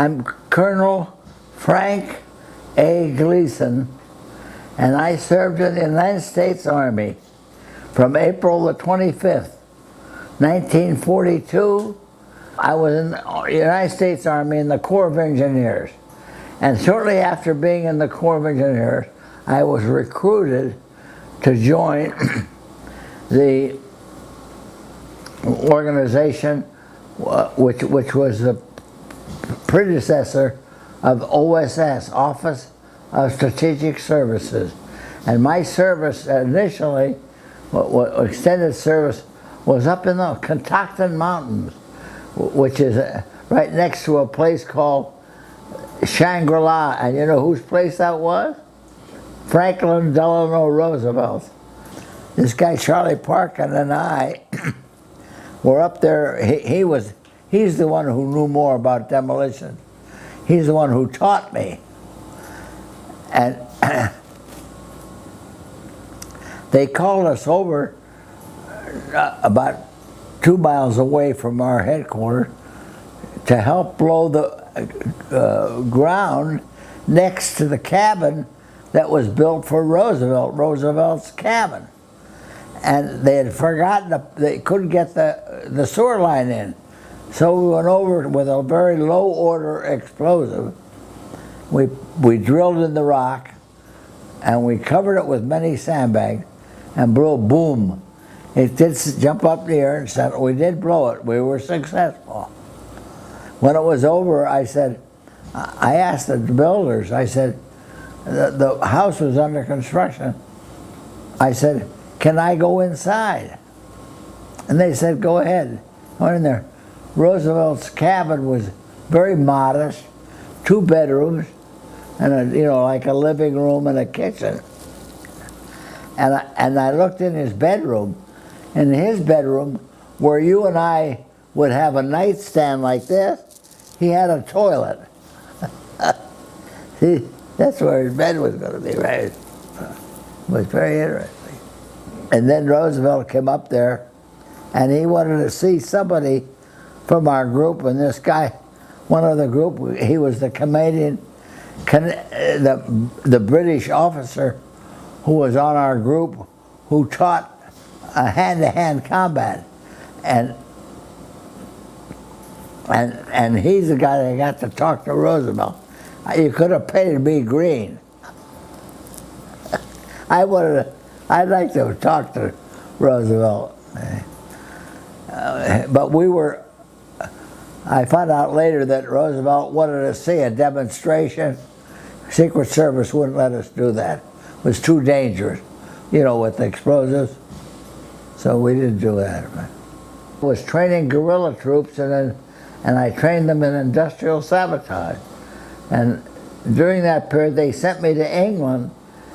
I'm Colonel Frank A. Gleason, and I served in the United States Army from April the 25th, 1942. I was in the United States Army in the Corps of Engineers. And shortly after being in the Corps of Engineers, I was recruited to join the organization which was the predecessor of OSS, Office of Strategic Services. And my service initially, extended service, was up in the Catoctin Mountains, which is right next to a place called Shangri-La. And you know whose place that was? Franklin Delano Roosevelt. This guy Charlie Parkin and I were up there. He's the one who knew more about demolition. He's the one who taught me. And they called us over about 2 miles away from our headquarters to help blow the ground next to the cabin that was built for Roosevelt's cabin. And they had forgotten, they couldn't get the sewer line in. So we went over with a very low order explosive. We drilled in the rock and we covered it with many sandbags and blew boom. It did jump up in the air and said, we did blow it, we were successful. When it was over, I asked the builders, I said, the house was under construction. I said, can I go inside? And they said, go ahead. I went in there. Roosevelt's cabin was very modest, 2 bedrooms, and like a living room and a kitchen. And I looked in his bedroom. In his bedroom, where you and I would have a nightstand like this, he had a toilet. See, that's where his bed was going to be, right? It was very interesting. And then Roosevelt came up there, and he wanted to see somebody from our group, and this guy, one of the group, he was the the British officer who was on our group who taught hand-to-hand combat. And he's the guy that got to talk to Roosevelt. You could have painted me green. I'd like to have talked to Roosevelt. But I found out later that Roosevelt wanted to see a demonstration. Secret Service wouldn't let us do that. It was too dangerous, with the explosives. So we didn't do that. I was training guerrilla troops, and I trained them in industrial sabotage. And during that period, they sent me to England,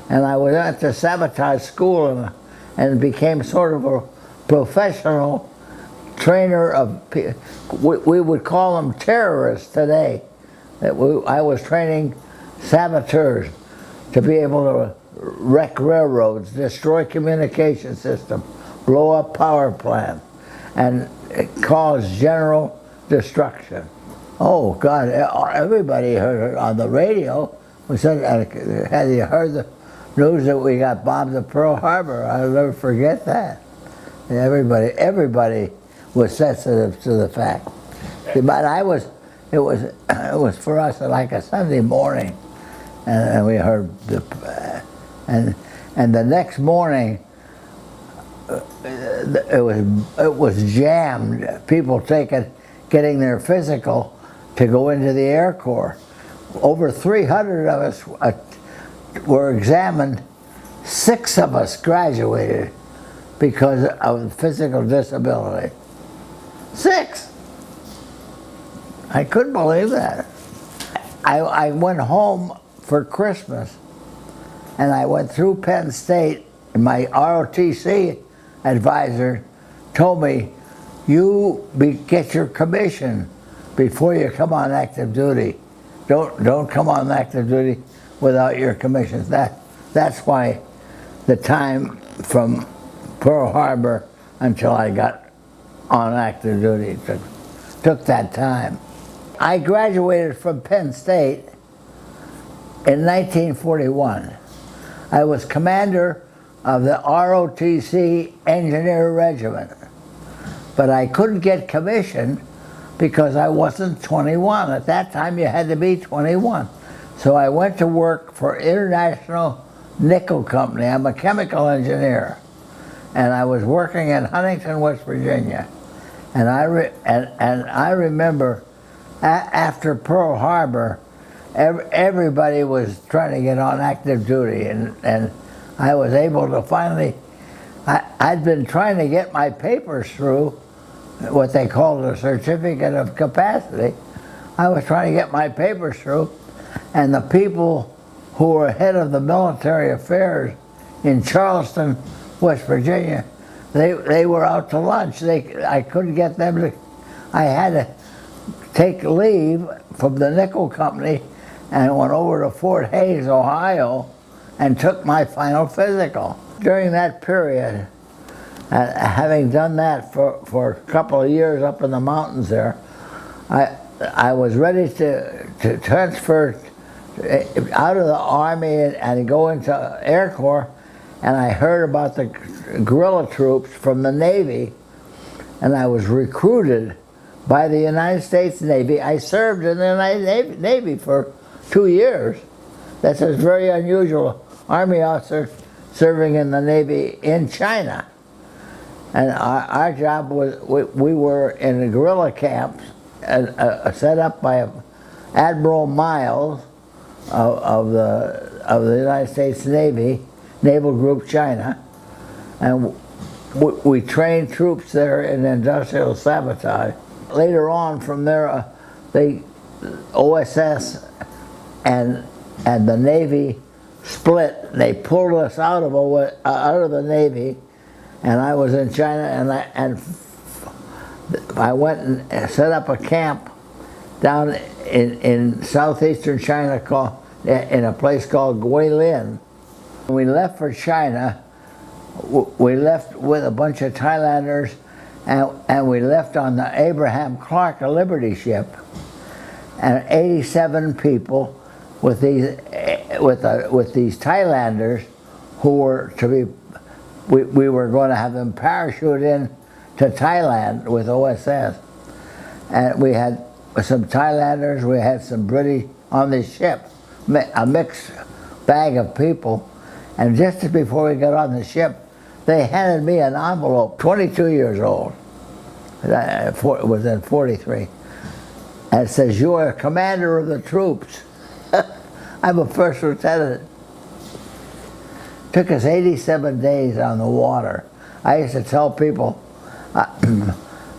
and I was at the sabotage school and became sort of a professional trainer of, we would call them terrorists today. I was training saboteurs to be able to wreck railroads, destroy communication systems, blow up power plants, and cause general destruction. Oh God, everybody heard it on the radio. We said, had you heard the news that we got bombed at Pearl Harbor? I'll never forget that. Everybody was sensitive to the fact. But it was for us like a Sunday morning, and we heard and the next morning it was jammed. People getting their physical to go into the Air Corps. Over 300 of us were examined. 6 of us graduated because of physical disability. 6! I couldn't believe that. I went home for Christmas, and I went through Penn State, and my ROTC advisor told me, get your commission before you come on active duty. Don't come on active duty without your commissions. That's why the time from Pearl Harbor until I got on active duty took that time. I graduated from Penn State in 1941. I was commander of the ROTC Engineer Regiment, but I couldn't get commissioned because I wasn't 21. At that time, you had to be 21. So I went to work for International Nickel Company. I'm a chemical engineer, and I was working in Huntington, West Virginia. And I remember after Pearl Harbor, everybody was trying to get on active duty, and I was able to finally, I'd been trying to get my papers through, what they called a certificate of capacity. I was trying to get my papers through, and the people who were head of the military affairs in Charleston, West Virginia, they were out to lunch. I couldn't get them to, I had to take leave from the nickel company and went over to Fort Hays, Ohio, and took my final physical. During that period, having done that for a couple of years up in the mountains there, I was ready to transfer out of the Army and go into Air Corps, and I heard about the guerrilla troops from the Navy, and I was recruited by the United States Navy. I served in the United Navy for 2 years. That's a very unusual Army officer serving in the Navy in China. And our job was, we were in a guerrilla camp set up by Admiral Miles of the United States Navy, Naval Group China, and we trained troops there in industrial sabotage. Later on from there, the OSS and the Navy split. They pulled us out of the Navy, and I was in China, and I went and set up a camp down in southeastern China in a place called Guilin. When we left for China, we left with a bunch of Thailanders, and we left on the Abraham Clark, a Liberty ship, and 87 people with these Thailanders who were to be, we were going to have them parachute in to Thailand with OSS, and we had some Thailanders, we had some British on this ship, a mixed bag of people, and just before we got on the ship, they handed me an envelope, 22 years old, it was in 43, and it says, "You are commander of the troops." I'm a first lieutenant. Took us 87 days on the water. I used to tell people,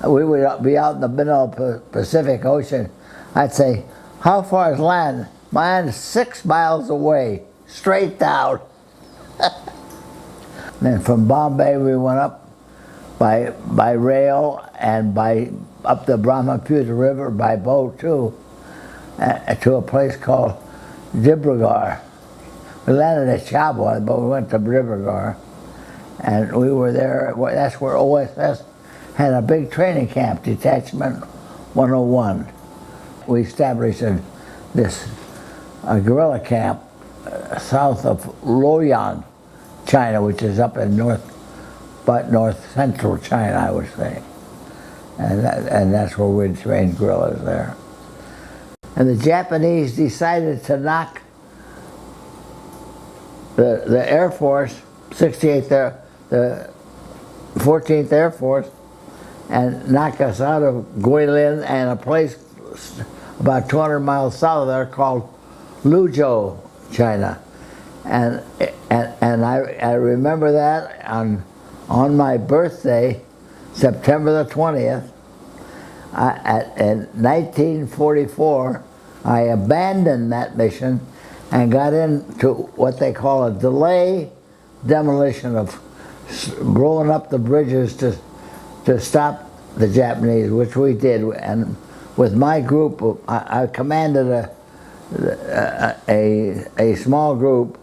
we would be out in the middle of the Pacific Ocean. I'd say, "How far is land?" "Land is 6 miles away, straight down." Then from Bombay we went up by rail and up the Brahmaputra River by boat too, to a place called Dibrugarh. We landed at Chabwa, but we went to Dibrugarh, and we were there. That's where OSS had a big training camp, Detachment 101. We established this guerrilla camp south of Luoyang, China, which is up in north central China, I would say, and that's where we trained guerrillas there. And the Japanese decided to knock the Air Force, 68th the 14th Air Force, and knock us out of Guilin and a place about 200 miles south of there called Luzhou, China. And I remember that on my birthday, September the 20th, in 1944, I abandoned that mission and got into what they call a delay demolition, of blowing up the bridges to stop the Japanese, which we did. And with my group, I commanded a small group,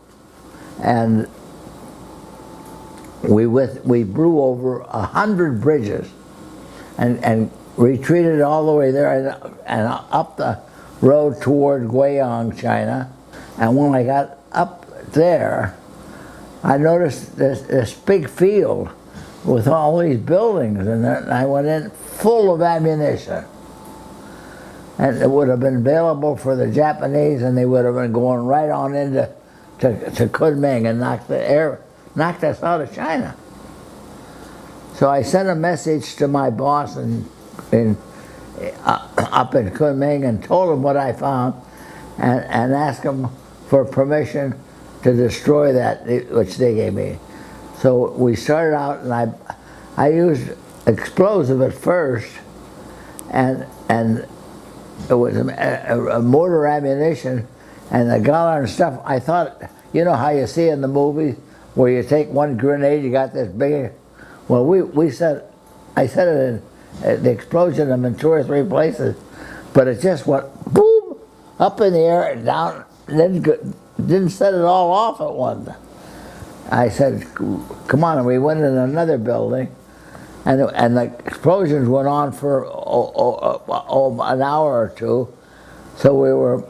and we blew over 100 bridges and retreated all the way there and up the road toward Guiyang, China. And when I got up there, I noticed this big field with all these buildings, and I went in full of ammunition. And it would have been available for the Japanese, and they would have been going right on into Kunming and knocked us out of China. So I sent a message to my boss up in Kunming and told him what I found, and asked him for permission to destroy that, which they gave me. So we started out, and I used explosive at first, and it was a mortar ammunition, and the gallon of stuff. I thought, you know how you see in the movies where you take one grenade, you got this big. Well, I set it in the explosion them in 2 or 3 places, but it just went boom up in the air and down. And didn't set it all off at once. I said, "Come on!" And we went in another building, and the explosions went on for an hour or two. So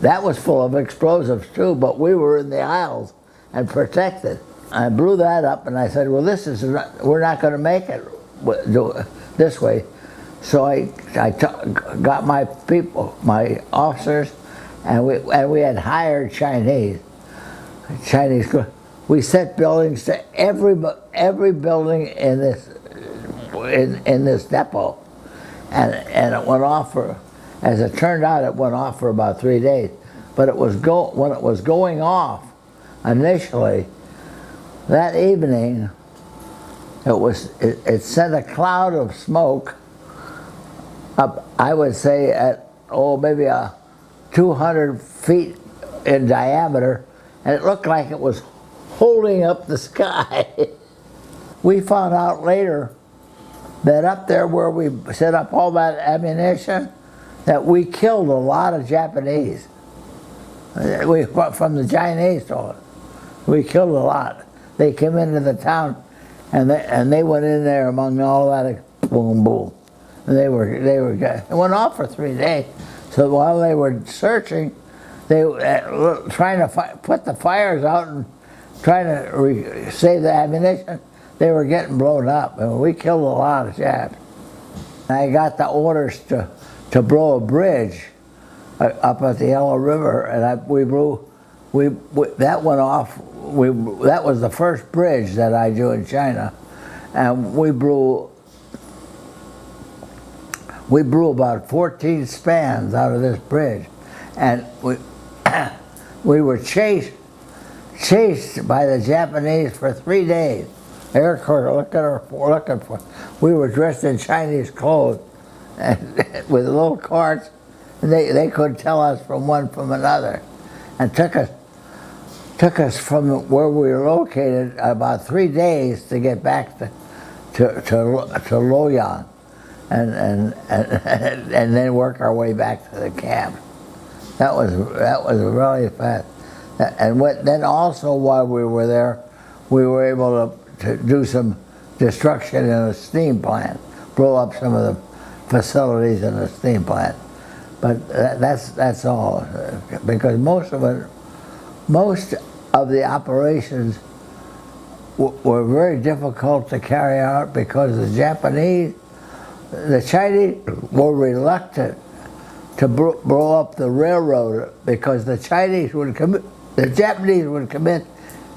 that was full of explosives too, but we were in the aisles and protected. I blew that up, and I said, "Well, we're not going to make it this way." So I got my people, my officers, and we had hired Chinese. We set buildings to every building in this depot, and it went off for, as it turned out, it went off for about 3 days. But when it was going off initially, that evening, it sent a cloud of smoke up, I would say at maybe 200 feet in diameter, and it looked like it was holding up the sky. We found out later that up there where we set up all that ammunition, that we killed a lot of Japanese. From the Chinese to it. We killed a lot. They came into the town, and they went in there among all that, boom, boom. And it went off for 3 days. So while they were searching, they were trying to put the fires out and trying to save the ammunition. They were getting blown up, and we killed a lot of Japs. I got the orders to blow a bridge up at the Yellow River, and that went off. That was the first bridge that I do in China, and we blew about 14 spans out of this bridge, and we were chased by the Japanese for 3 days. Air Corps looking for. We were dressed in Chinese clothes, and with little carts. And they couldn't tell us from one from another, and took us from where we were located about 3 days to get back to Luoyang, and then work our way back to the camp. That was really fast. And then also while we were there, we were able to do some destruction in a steam plant, blow up some of the facilities in the steam plant. But that's all, because most of the operations were very difficult to carry out because the Chinese were reluctant to blow up the railroad because the Japanese would come in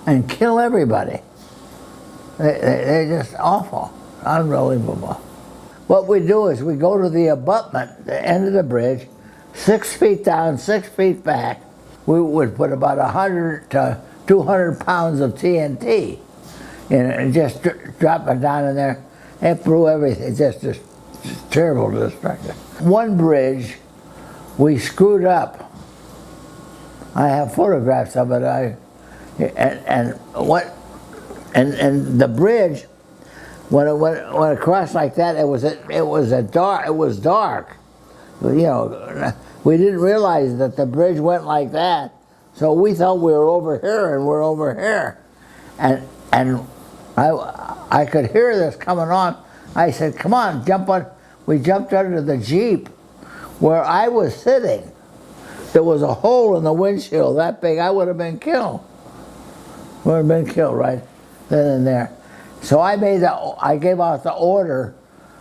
and kill everybody. They're just awful, unbelievable. What we do is we go to the abutment, the end of the bridge, 6 feet down, 6 feet back. We would put about 100 to 200 pounds of TNT in it and just drop it down in there. It blew everything, just terrible destruction. One bridge we screwed up. I have photographs of it. And the bridge, when it went across like that, it was dark. You know, we didn't realize that the bridge went like that, so we thought we were over here and we're over here, and I could hear this coming on. I said, "Come on, jump on." we jumped under the Jeep where I was sitting. There was a hole in the windshield that big, I would have been killed. Would have been killed right then and there. So I gave out the order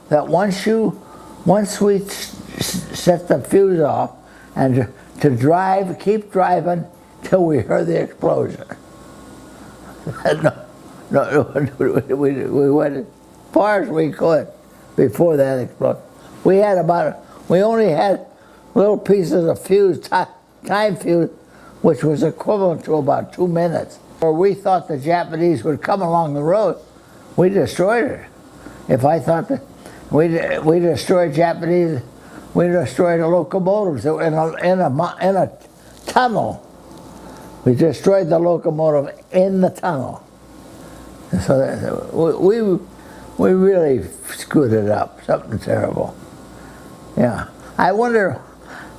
that once we set the fuse off, and to drive, keep driving till we heard the explosion. We went as far as we could before that explosion. We only had little pieces of fuse, time fuse, which was equivalent to about 2 minutes. Or we thought the Japanese would come along the road, we destroyed it. If I thought that we destroyed Japanese, we destroyed the locomotives that were in a tunnel. We destroyed the locomotive in the tunnel. So we really screwed it up, something terrible. Yeah, I wonder,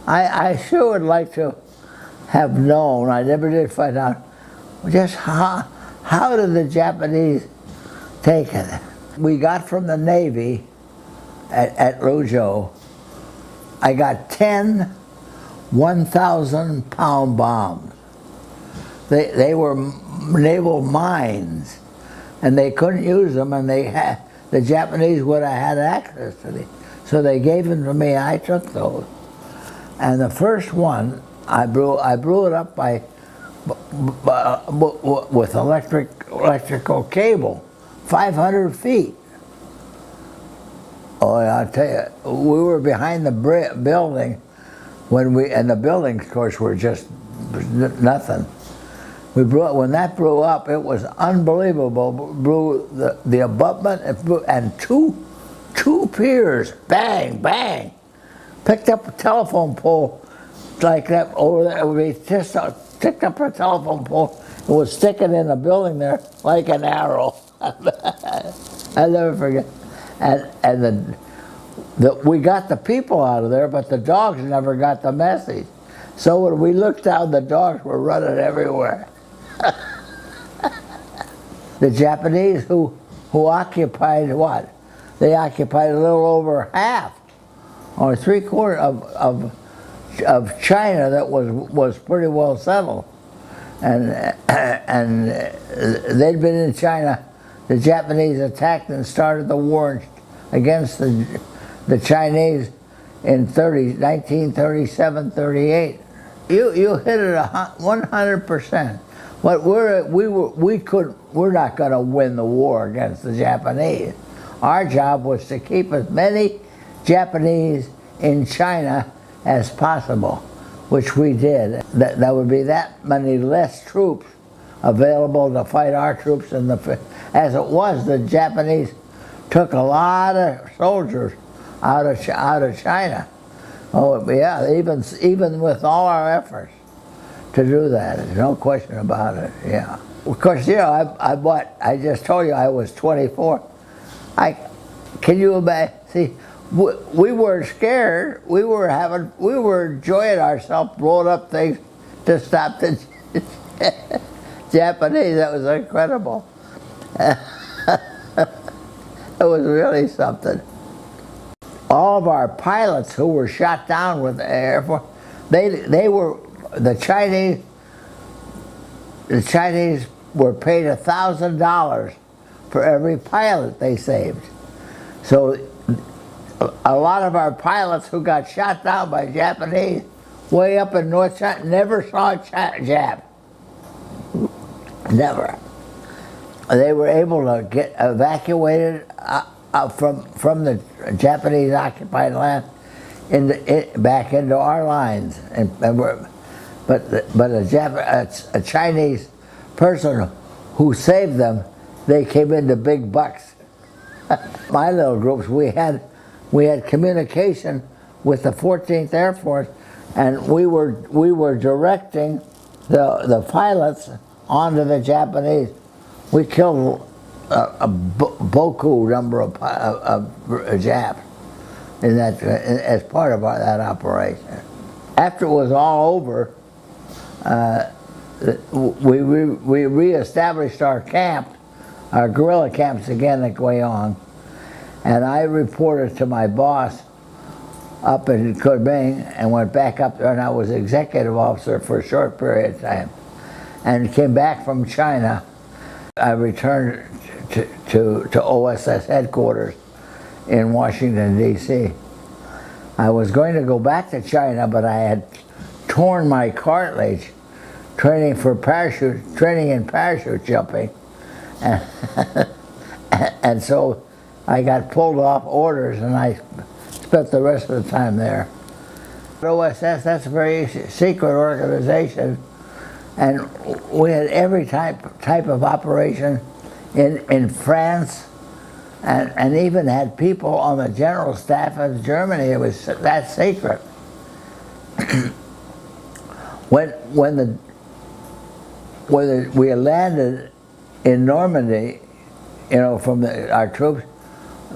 I sure would like to have known, I never did find out, just how did the Japanese take it? We got from the Navy at Luzhou, I got 10 1,000-pound bombs. They were naval mines, and they couldn't use them, and the Japanese would have had access to them. So they gave them to me, I took those. And the first one, I blew it up with electrical cable, 500 feet. Oh, I'll tell you, we were behind the building and the buildings, of course, were just nothing. When that blew up, it was unbelievable. Blew the abutment and two piers, bang, bang. Picked up a telephone pole like that over there. We just picked up a telephone pole and was sticking in the building there like an arrow. I'll never forget. And we got the people out of there, but the dogs never got the message. So when we looked down, the dogs were running everywhere. The Japanese who occupied what? They occupied a little over half or 3/4 of China that was pretty well settled, and they'd been in China. The Japanese attacked and started the war against the Chinese in 1937, 38. You hit it 100%. But we're not going to win the war against the Japanese. Our job was to keep as many Japanese in China as possible, which we did. There would be that many less troops available to fight our troops as it was, the Japanese took a lot of soldiers out of China. Oh yeah, even with all our efforts to do that, there's no question about it. Yeah, of course, you know, I just told you I was 24. Can you imagine? See, we weren't scared. We were enjoying ourselves, blowing up things to stop the Japanese. That was incredible. It was really something. All of our pilots who were shot down with the Air Force, the Chinese were paid $1,000 for every pilot they saved. So a lot of our pilots who got shot down by Japanese way up in North China never saw a Jap. Never. They were able to get evacuated from the Japanese occupied land back into our lines, but a Chinese person who saved them, they came into big bucks. My little groups, we had communication with the 14th Air Force, and we were directing the pilots onto the Japanese. We killed a boku number of Japs in that as part of that operation. After it was all over, we reestablished our camp, our guerrilla camps again at Guiyang, And I reported to my boss up in Kunming and went back up there, and I was executive officer for a short period of time. And came back from China. I returned to OSS headquarters in Washington, D.C. I was going to go back to China, but I had torn my cartilage training in parachute jumping. And so I got pulled off orders, and I spent the rest of the time there. OSS, that's a very secret organization, and we had every type of operation in France, and even had people on the general staff of Germany. It was that secret. when we landed in Normandy, you know, from our troops,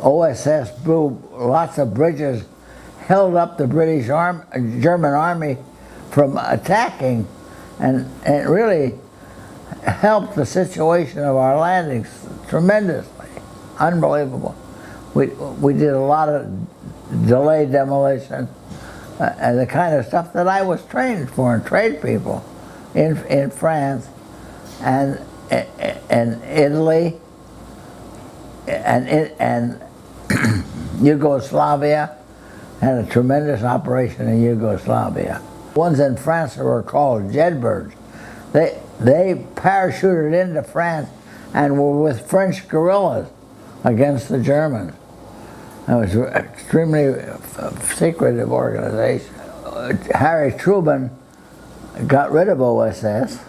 OSS blew lots of bridges, held up the German army from attacking, and it really helped the situation of our landings tremendously. Unbelievable. We did a lot of delayed demolition and the kind of stuff that I was trained for, and trained people in France and Italy and Yugoslavia. Had a tremendous operation in Yugoslavia. Ones in France were called Jedbirds. They parachuted into France and were with French guerrillas against the Germans. It was an extremely secretive organization. Harry Truman got rid of OSS,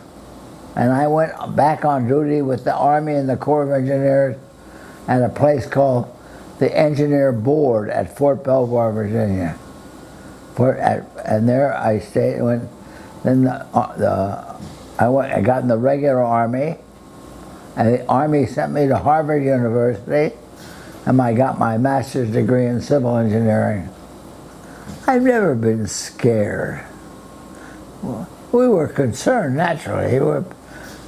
and I went back on duty with the Army and the Corps of Engineers at a place called the Engineer Board at Fort Belvoir, Virginia. And there I stayed. I got in the regular Army, and the Army sent me to Harvard University, and I got my master's degree in civil engineering. I've never been scared. We were concerned, naturally.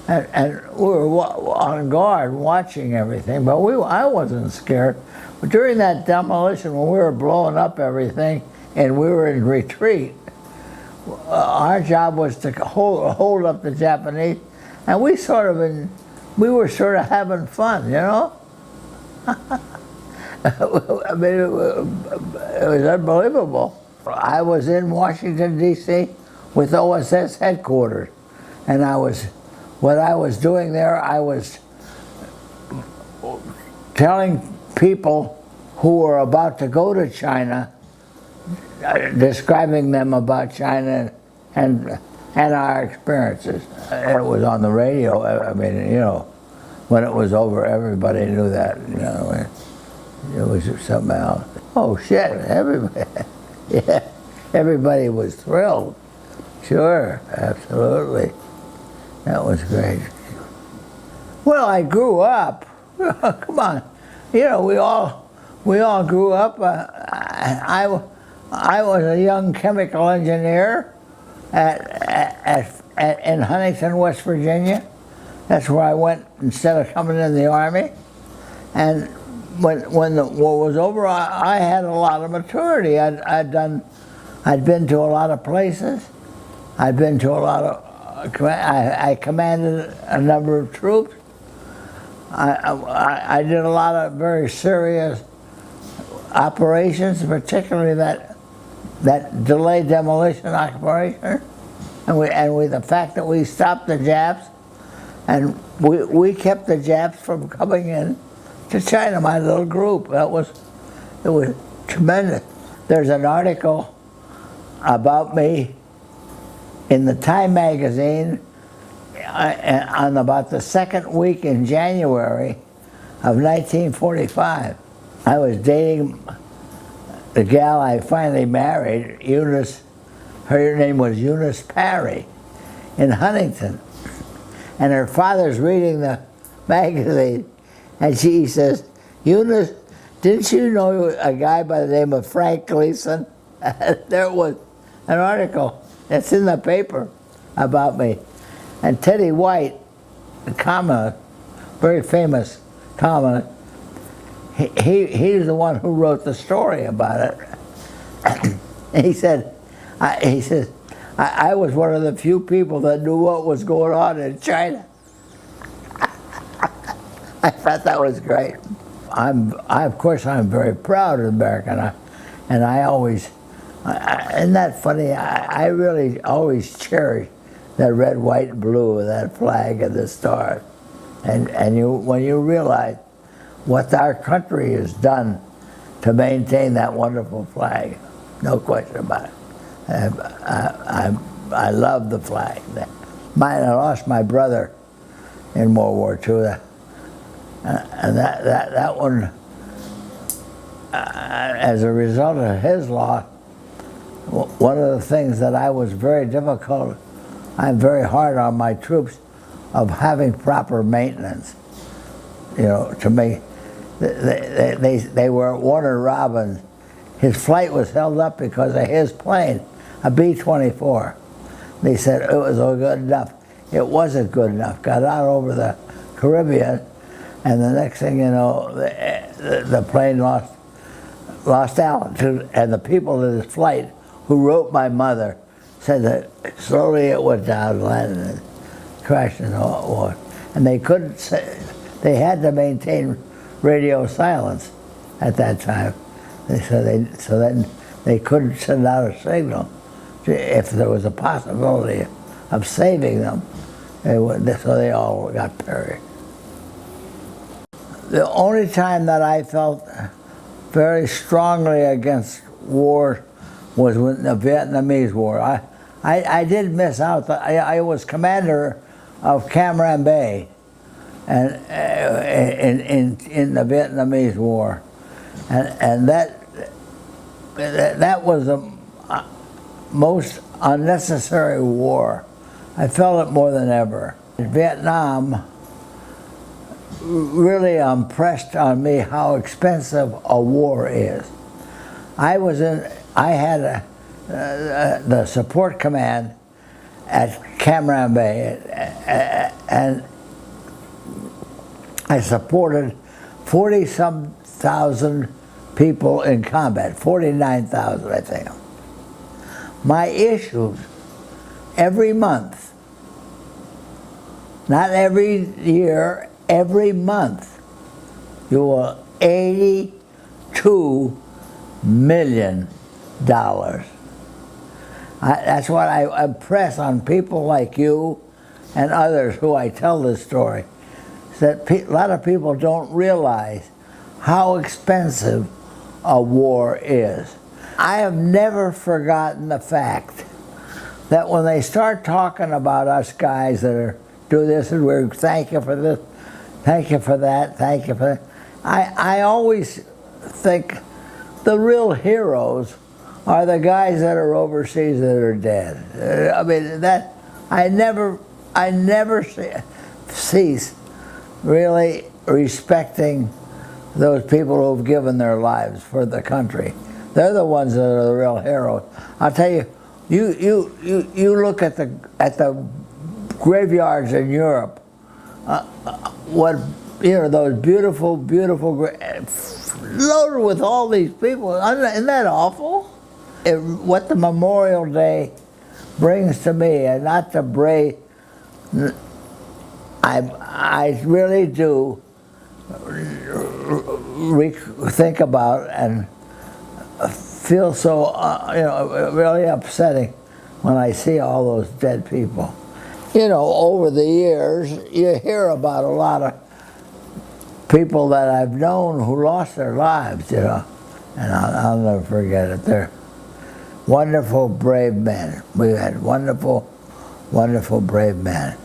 And we were on guard watching everything, but I wasn't scared. But during that demolition, when we were blowing up everything and we were in retreat, our job was to hold up the Japanese, and we were sort of having fun, you know? I mean, it was unbelievable. I was in Washington, D.C. with OSS headquarters, and what I was doing there, I was telling people who were about to go to China, describing them about China and our experiences. It was on the radio. I mean, you know, when it was over, everybody knew that. You know, it was something else. Oh shit! Everybody was thrilled. Sure, absolutely. That was great. Well, I grew up. Come on, you know, we all grew up. I was a young chemical engineer in Huntington, West Virginia. That's where I went instead of coming in the Army. And when the war was over, I had a lot of maturity. I'd been to a lot of places. I'd been to a lot of. I commanded a number of troops. I did a lot of very serious operations, particularly that delayed demolition operation, and with the fact that we stopped the Japs, and we kept the Japs from coming in to China. My little group. It was tremendous. There's an article about me in the Time magazine on about the second week in January of 1945. I was dating the gal I finally married, Eunice. Her name was Eunice Parry, in Huntington. And her father's reading the magazine, and she says, "Eunice, didn't you know a guy by the name of Frank Gleason?" There was an article that's in the paper about me. And Teddy White, a communist, very famous communist, he's the one who wrote the story about it. He said, I was one of the few people that knew what was going on in China. I thought that was great. Of course, I'm very proud of America, and I always, isn't that funny? I really always cherish that red, white, and blue, and that flag and the stars. And when you realize what our country has done to maintain that wonderful flag, no question about it. I love the flag. I lost my brother in World War II, and that one, as a result of his loss, one of the things that I was very difficult, I'm very hard on my troops, of having proper maintenance. You know, to me, they were at Warner Robins. His flight was held up because of his plane, a B-24. They said it was good enough. It wasn't good enough. Got out over the Caribbean, and the next thing you know, the plane lost altitude, and the people in his flight who wrote my mother said that slowly it went down, landed, and crashed into the water. And they couldn't say, they had to maintain radio silence at that time. So then they couldn't send out a signal if there was a possibility of saving them. So they all got perished. The only time that I felt very strongly against war was with the Vietnamese War. I did miss out. I was commander of Cam Ranh Bay, and in the Vietnamese War, and that was the most unnecessary war. I felt it more than ever. Vietnam really impressed on me how expensive a war is. I had the support command at Cam Ranh Bay, and I supported 40-some thousand people in combat, 49,000, I think. My issues every month, not every year, every month, you were $82 million. That's what I impress on people like you and others who I tell this story, that a lot of people don't realize how expensive a war is. I have never forgotten the fact that when they start talking about us guys that do this and we're thank you for this, thank you for that, thank you for that, I always think the real heroes are the guys that are overseas that are dead. I mean, that I never cease really respecting those people who've given their lives for the country. They're the ones that are the real heroes. I'll tell you, you look at the graveyards in Europe. Those beautiful loaded with all these people. Isn't that awful? What the Memorial Day brings to me, and not to brave, I really do think about and feel so, really upsetting when I see all those dead people. You know, over the years, you hear about a lot of people that I've known who lost their lives, you know, and I'll never forget it. They're wonderful, brave men. We had wonderful, wonderful, brave men.